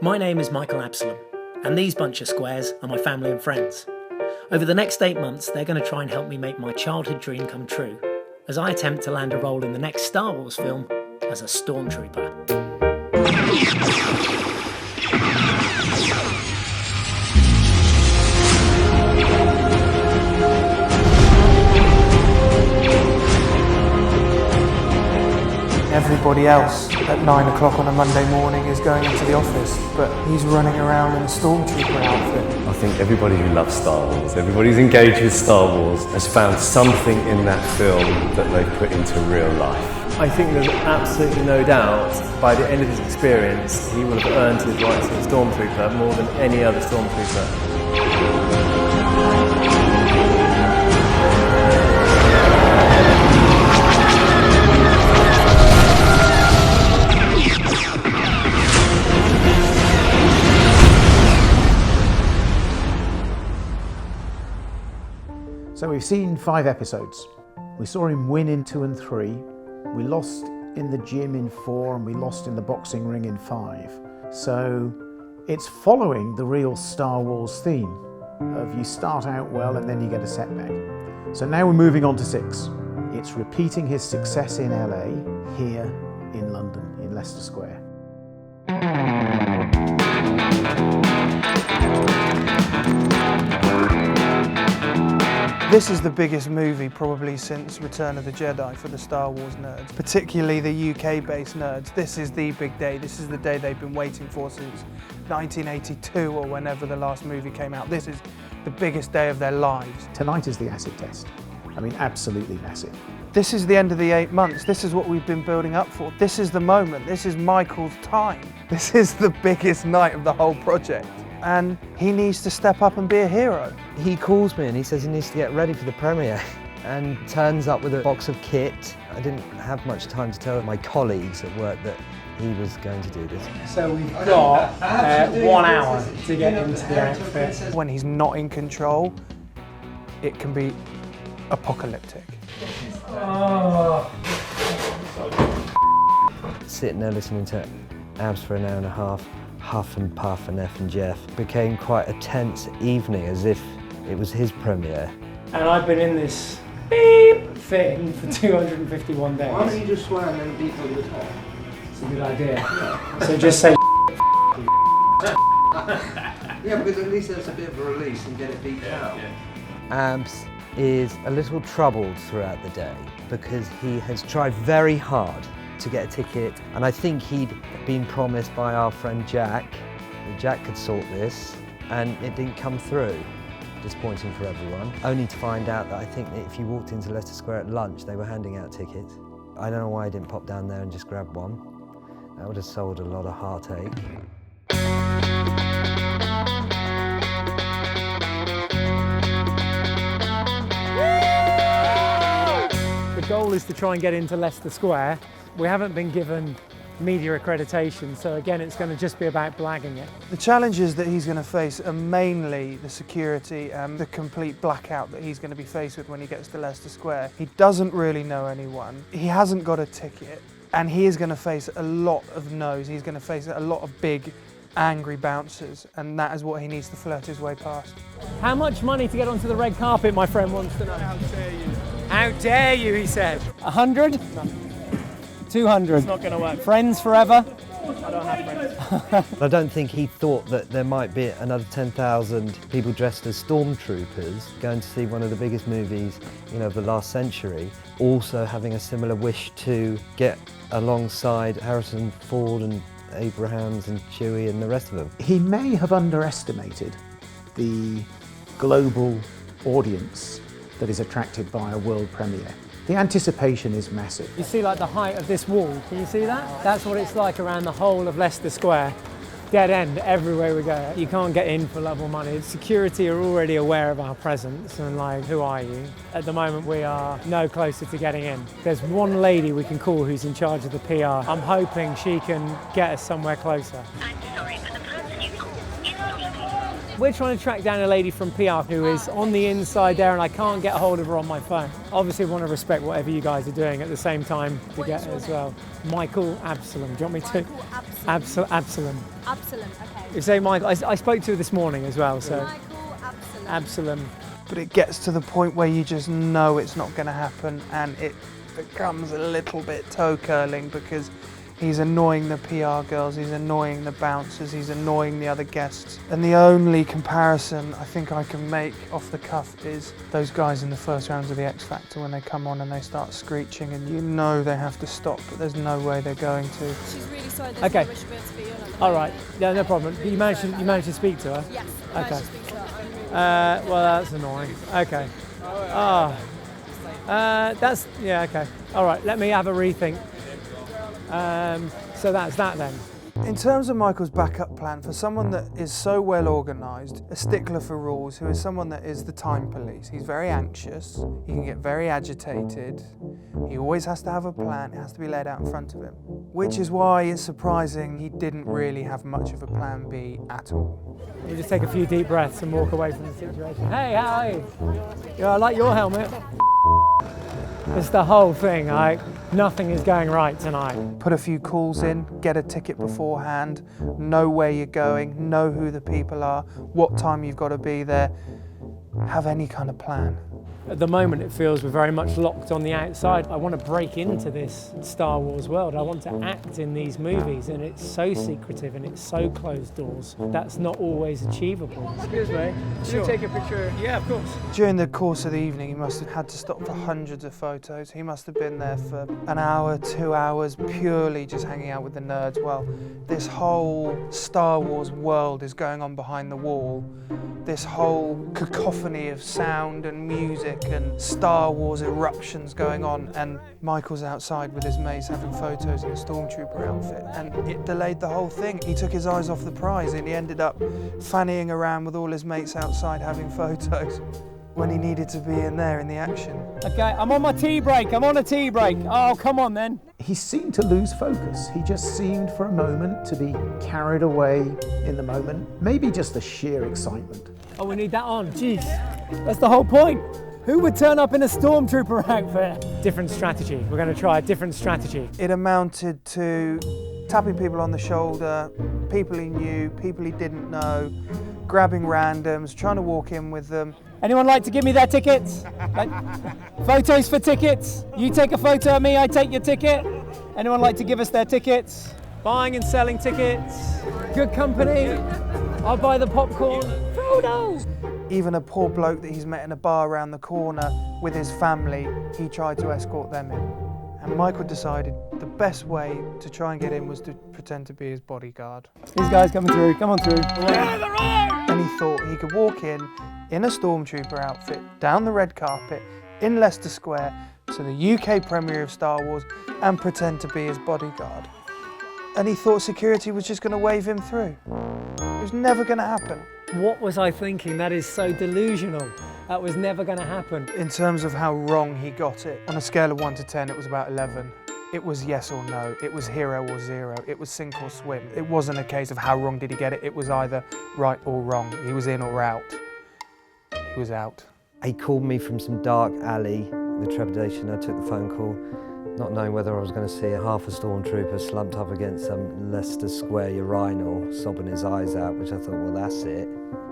My name is Michael Absalom, and these bunch of squares are my family and friends. Over the next 8 months, they're going to try and help me make my childhood dream come true, as I attempt to land a role in the next Star Wars film as a Stormtrooper. Everybody else at 9 o'clock on a Monday morning is going into the office, but he's running around in a Stormtrooper outfit. I think everybody who loves Star Wars, everybody who's engaged with Star Wars, has found something in that film that they've put into real life. I think there's absolutely no doubt by the end of his experience he will have earned his rights as a Stormtrooper more than any other Stormtrooper. So we've seen 5 episodes. We saw him win in 2 and 3. We lost in the gym in 4 and we lost in the boxing ring in 5. So it's following the real Star Wars theme of you start out well and then you get a setback. So now we're moving on to 6. It's repeating his success in LA here in London, in Leicester Square. This is the biggest movie probably since Return of the Jedi for the Star Wars nerds, particularly the UK-based nerds. This is the big day. This is the day they've been waiting for since 1982 or whenever the last movie came out. This is the biggest day of their lives. Tonight is the acid test. I mean, absolutely massive. This is the end of the 8 months. This is what we've been building up for. This is the moment. This is Michael's time. This is the biggest night of the whole project. And he needs to step up and be a hero. He calls me and he says he needs to get ready for the premiere and turns up with a box of kit. I didn't have much time to tell my colleagues at work that he was going to do this. So we've got 1 hour to get into the outfit. When he's not in control, it can be apocalyptic. Oh. Sitting there listening to Abs for an hour and a half, huff and puff and F and Jeff, became quite a tense evening as if it was his premiere. And I've been in this beep thing for 251 days. Why don't you just swear and then beep on the top? It's a good idea. So just say Yeah, because at least there's a bit of a release and get it beeped out. Abs is a little troubled throughout the day because he has tried very hard to get a ticket, and I think he'd been promised by our friend Jack that Jack could sort this, and it didn't come through. Disappointing for everyone. Only to find out that I think that if you walked into Leicester Square at lunch, they were handing out tickets. I don't know why I didn't pop down there and just grab one. That would have solved a lot of heartache. the goal is to try and get into Leicester Square. We haven't been given media accreditation, so again it's going to just be about blagging it. The challenges that he's going to face are mainly the security and the complete blackout that he's going to be faced with when he gets to Leicester Square. He doesn't really know anyone, he hasn't got a ticket, and he is going to face a lot of no's. He's going to face a lot of big, angry bouncers, and that is what he needs to flirt his way past. How much money to get onto the red carpet, my friend wants to know? How dare you? How dare you, he said. 100? No. 200. It's not going to work. Friends forever? I don't have friends. I don't think he thought that there might be another 10,000 people dressed as stormtroopers going to see one of the biggest movies, of the last century, also having a similar wish to get alongside Harrison Ford and Abrahams and Chewie and the rest of them. He may have underestimated the global audience that is attracted by a world premiere. The anticipation is massive. You see like the height of this wall, can you see that? That's what it's like around the whole of Leicester Square. Dead end everywhere we go. You can't get in for love or money. Security are already aware of our presence and like, who are you? At the moment we are no closer to getting in. There's one lady we can call who's in charge of the PR. I'm hoping she can get us somewhere closer. I'm sorry, but the person you called is not available. We're trying to track down a lady from PR who is on the inside there and I can't get hold of her on my phone. Obviously, I want to respect whatever you guys are doing at the same time to get her as well. Michael Absalom. Do you want me to? Michael Absalom. Absalom. Absalom, okay. You say Michael. I spoke to her this morning as well, so. Michael Absalom. Absalom. But it gets to the point where you just know it's not going to happen, and it becomes a little bit toe curling because he's annoying the PR girls, he's annoying the bouncers, he's annoying the other guests. And the only comparison I think I can make off the cuff is those guys in the first rounds of the X Factor when they come on and they start screeching and you know they have to stop, but there's no way they're going to. She's really sorry, there's Okay. no way she'll be able to be on at the All moment. right. Yeah, no problem. You managed to speak to her? Yes, Okay. okay. To speak to her. Well, that's annoying. Okay. That's, yeah, okay. All right, let me have a rethink. So that's that then. In terms of Michael's backup plan, for someone that is so well organised, a stickler for rules, who is someone that is the time police, he's very anxious, he can get very agitated, he always has to have a plan, it has to be laid out in front of him. Which is why it's surprising he didn't really have much of a plan B at all. We'll just take a few deep breaths and walk away from the situation. Hey, how are you? Yeah, I like your helmet. It's the whole thing, nothing is going right tonight. Put a few calls in, get a ticket beforehand, know where you're going, know who the people are, what time you've got to be there, have any kind of plan. At the moment it feels we're very much locked on the outside. I want to break into this Star Wars world. I want to act in these movies and it's so secretive and it's so closed doors. That's not always achievable. Excuse me, can you take a picture? Yeah, of course. During the course of the evening he must have had to stop for hundreds of photos. He must have been there for an hour, 2 hours, purely just hanging out with the nerds. Well, this whole Star Wars world is going on behind the wall. This whole cacophony of sound and music and Star Wars eruptions going on, and Michael's outside with his mates having photos in a Stormtrooper outfit, and it delayed the whole thing. He took his eyes off the prize and he ended up fannying around with all his mates outside having photos when he needed to be in there in the action. Okay, I'm on my tea break, I'm on a tea break. Oh, come on then. He seemed to lose focus. He just seemed for a moment to be carried away in the moment. Maybe just the sheer excitement. Oh, we need that on. Jeez, that's the whole point. Who would turn up in a Stormtrooper outfit? Different strategy. We're going to try a different strategy. It amounted to tapping people on the shoulder, people he knew, people he didn't know, grabbing randoms, trying to walk in with them. Anyone like to give me their tickets? Photos for tickets. You take a photo of me, I take your ticket. Anyone like to give us their tickets? Buying and selling tickets. Good company. I'll buy the popcorn. Photos. Even a poor bloke that he's met in a bar around the corner with his family, he tried to escort them in. And Michael decided the best way to try and get in was to pretend to be his bodyguard. These guys coming through, come on through. And he thought he could walk in a Stormtrooper outfit, down the red carpet, in Leicester Square, to the UK premiere of Star Wars, and pretend to be his bodyguard. And he thought security was just going to wave him through. It was never going to happen. What was I thinking? That is so delusional. That was never going to happen. In terms of how wrong he got it, on a scale of 1 to 10, it was about 11. It was yes or no, it was hero or zero, it was sink or swim. It wasn't a case of how wrong did he get it, it was either right or wrong. He was in or out. He was out. He called me from some dark alley with trepidation. I took the phone call, not knowing whether I was going to see half a Stormtrooper slumped up against some Leicester Square urinal, sobbing his eyes out, which I thought, well, that's it.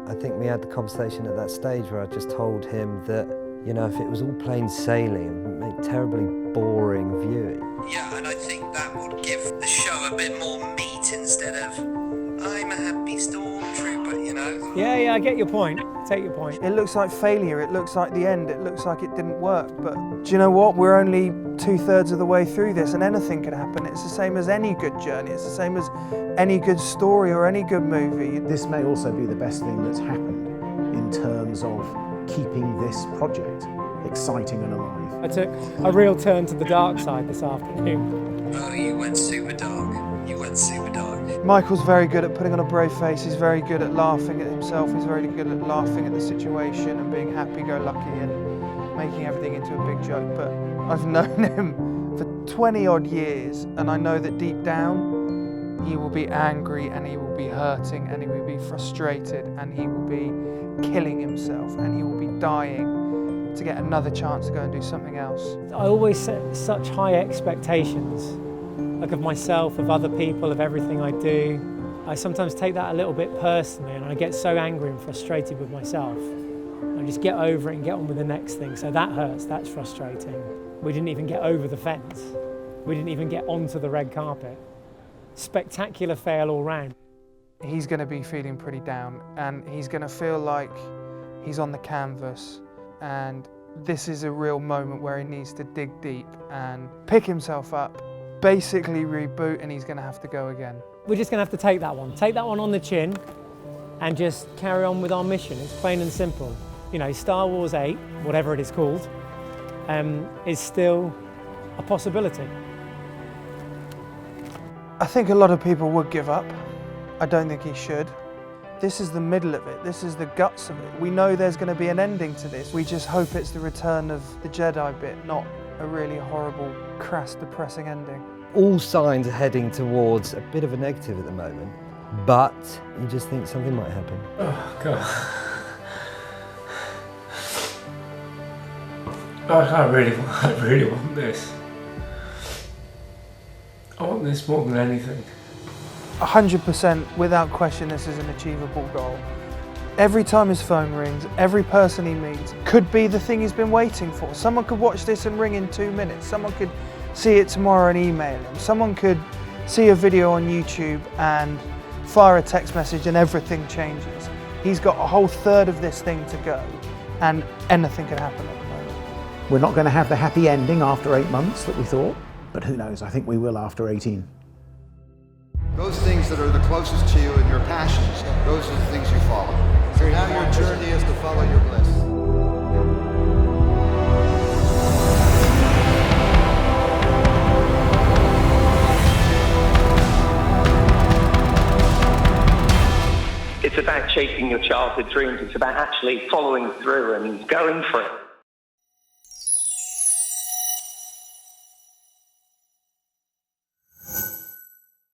I think we had the conversation at that stage where I just told him that, you know, if it was all plain sailing, it would make terribly boring viewing. Yeah, and I think that would give the show a bit more meat instead of, I'm a happy Stormtrooper, you know? Yeah, I get your point. Take your point. It looks like failure, it looks like the end, it looks like it didn't work, but do you know what? We're only 2/3 of the way through this and anything could happen. It's the same as any good journey, it's the same as any good story or any good movie. This may also be the best thing that's happened in terms of keeping this project exciting and alive. I took a real turn to the dark side this afternoon. Oh, you went super dark. You went super dark. Michael's very good at putting on a brave face, he's very good at laughing at himself, he's very good at laughing at the situation and being happy-go-lucky and making everything into a big joke, but I've known him for 20 odd years and I know that deep down He will be angry and he will be hurting and he will be frustrated and he will be killing himself and he will be dying to get another chance to go and do something else. I always set such high expectations, like of myself, of other people, of everything I do. I sometimes take that a little bit personally and I get so angry and frustrated with myself. I just get over it and get on with the next thing. So that hurts, that's frustrating. We didn't even get over the fence. We didn't even get onto the red carpet. Spectacular fail all round. He's going to be feeling pretty down and he's going to feel like he's on the canvas, and this is a real moment where he needs to dig deep and pick himself up, basically reboot, and he's going to have to go again. We're just going to have to take that one on the chin and just carry on with our mission. It's plain and simple. You know, Star Wars 8, whatever it is called, is still a possibility. I think a lot of people would give up. I don't think he should. This is the middle of it. This is the guts of it. We know there's going to be an ending to this. We just hope it's the return of the Jedi bit, not a really horrible, crass, depressing ending. All signs are heading towards a bit of a negative at the moment, but you just think something might happen. Oh, God. I really want this. I want this more than anything. 100%, without question, this is an achievable goal. Every time his phone rings, every person he meets could be the thing he's been waiting for. Someone could watch this and ring in 2 minutes. Someone could see it tomorrow and email him. Someone could see a video on YouTube and fire a text message and everything changes. He's got a whole third of this thing to go and anything can happen at the moment. We're not going to have the happy ending after 8 months that we thought, but who knows, I think we will after 18. Those things that are the closest to you and your passions, those are the things you follow. So now your journey is to follow your bliss. It's about chasing your childhood dreams. It's about actually following through and going for it.